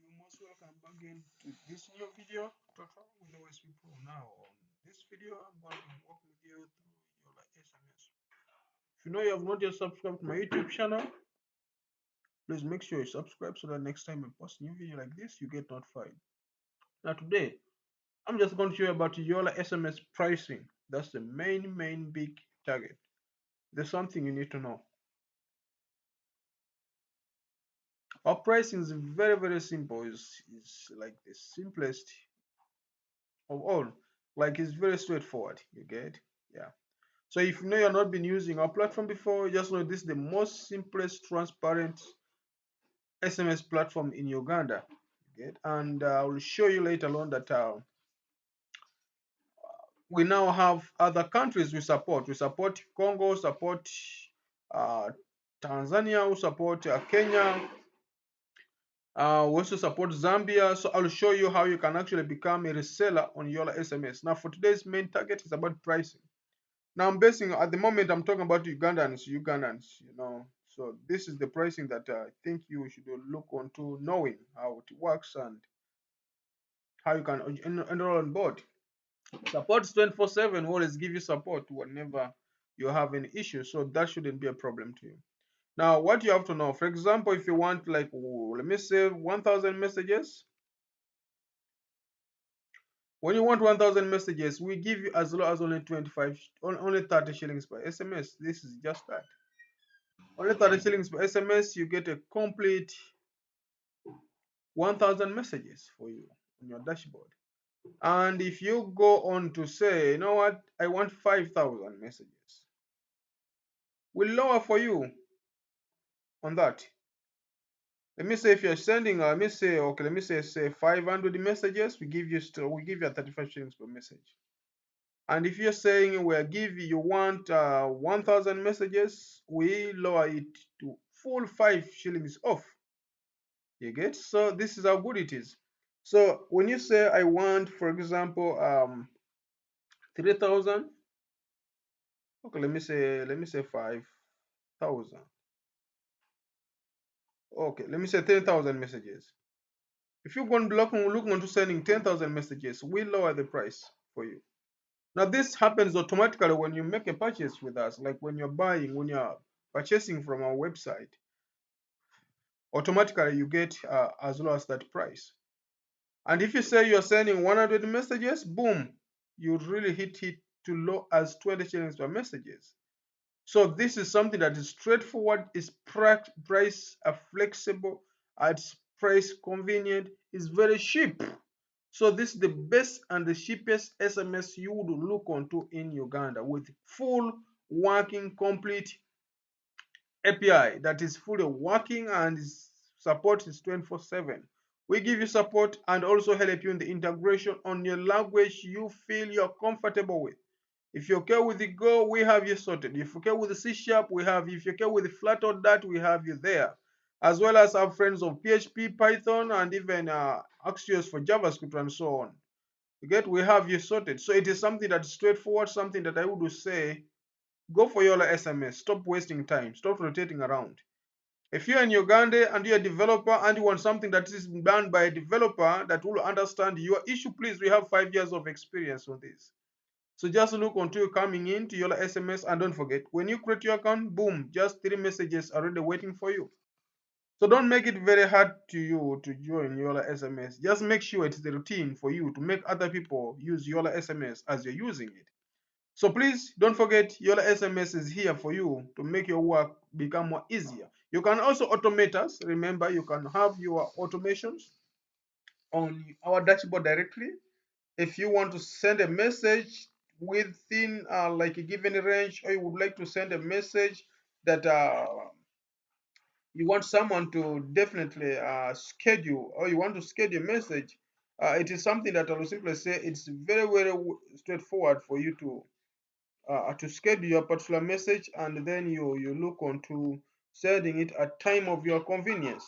you're most welcome again to this new video tutorial with OSP Pro. Now, on this video, I'm going to walk with you through Yoola SMS. If you know you have not yet subscribed to my YouTube channel, please make sure you subscribe so that next time I post a new video like this, you get notified. Now, today, I'm just going to show you about Yoola SMS pricing. That's the main big target. There's something you need to know. Our pricing is very simple. It's like the simplest of all. Like it's very straightforward. You get? Yeah. So if you know you're not been using our platform before, just know this is the most simplest, transparent SMS platform in Uganda. You get? And I will show you later on that we now have other countries we support. We support Congo, support uh, Tanzania, we support Kenya. We also support Zambia. So I'll show you how you can actually become a reseller on Yoola SMS. Now, for today's main target is about pricing. Now, I'm basing at the moment. I'm talking about Ugandans. You know. So this is the pricing that I think you should look onto, knowing how it works and how you can enroll on board. Support is 24/7. Always give you support whenever you have any issues. So that shouldn't be a problem to you. Now, what you have to know, for example, if you want like, let me say 1,000 messages. When you want 1,000 messages, we give you as low as only 30 shillings per SMS. This is just that. Only 30 shillings per SMS, you get a complete 1,000 messages for you on your dashboard. And if you go on to say, you know what, I want 5,000 messages, we'll lower for you on that. Let me say if you're sending, let me say 500 messages, we give you a 35 shillings per message. And if you're saying you want 1,000 messages, we lower it to full 5 shillings off. You get? So this is how good it is. So when you say I want, for example, 3,000, okay, let me say 5,000. Okay, let me say 10,000 messages. If you're going to look onto sending 10,000 messages, we lower the price for you. Now this happens automatically when you make a purchase with us, like when you're purchasing from our website. Automatically you get as low as that price. And if you say you're sending 100 messages, boom, you really hit it to low as 20 shillings per messages. So this is something that is straightforward, is price flexible, it's price convenient, is very cheap. So this is the best and the cheapest SMS you would look onto in Uganda, with full working complete API that is fully working, and support is 24/7. We give you support and also help you in the integration on your language you feel you're comfortable with. If you're okay with the Go, we have you sorted. If you're okay with the C#, we have you. If you're okay with the flat or that, we have you there. As well as our friends of PHP, Python, and even Axios for JavaScript and so on. You get, we have you sorted. So it is something that's straightforward, something that I would say, go for Yoola SMS. Stop wasting time. Stop rotating around. If you're in Uganda and you're a developer and you want something that is done by a developer that will understand your issue, please, we have 5 years of experience on this. So just look until you're coming into Yoola SMS, and don't forget, when you create your account, boom, just 3 messages already waiting for you. So don't make it very hard to you to join Yoola SMS. Just make sure it's the routine for you to make other people use Yoola SMS as you're using it. So please don't forget, Yoola SMS is here for you to make your work become more easier. You can also automate us. Remember, you can have your automations on our dashboard directly. If you want to send a message within like a given range, or you would like to send a message that you want someone to definitely schedule, or you want to schedule a message, it is something that I will simply say it's very straightforward for you to schedule your particular message, and then you look onto sending it at time of your convenience.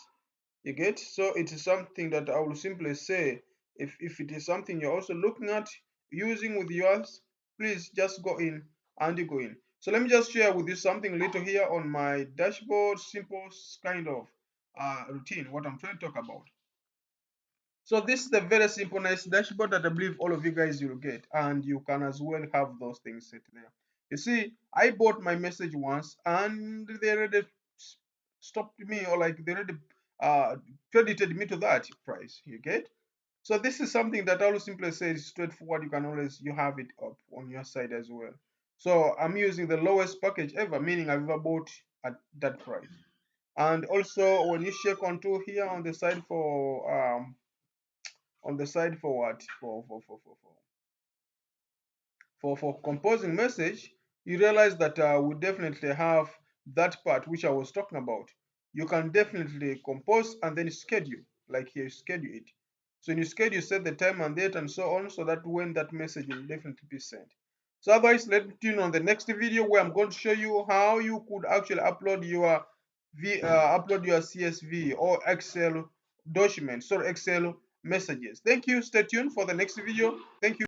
You get? So it is something that I will simply say, if it is something you're also looking at using with yours, please just go in and you go in. So let me just share with you something little here on my dashboard, simple kind of routine, what I'm trying to talk about. So this is the very simple, nice dashboard that I believe all of you guys will get, and you can as well have those things set there. You see, I bought my message once, and they already stopped me, or like they already credited me to that price. You get? So this is something that I will simply say is straightforward. You can always you have it up on your side as well. So I'm using the lowest package ever, meaning I've ever bought at that price. And also when you check onto here on the side for what for composing message, you realize that we definitely have that part which I was talking about. You can definitely compose and then schedule, like here, schedule it. So in your schedule, set the time and date and so on, so that when that message will definitely be sent. So otherwise, let's tune on the next video where I'm going to show you how you could actually upload your CSV or Excel documents, or Excel messages. Thank you. Stay tuned for the next video. Thank you.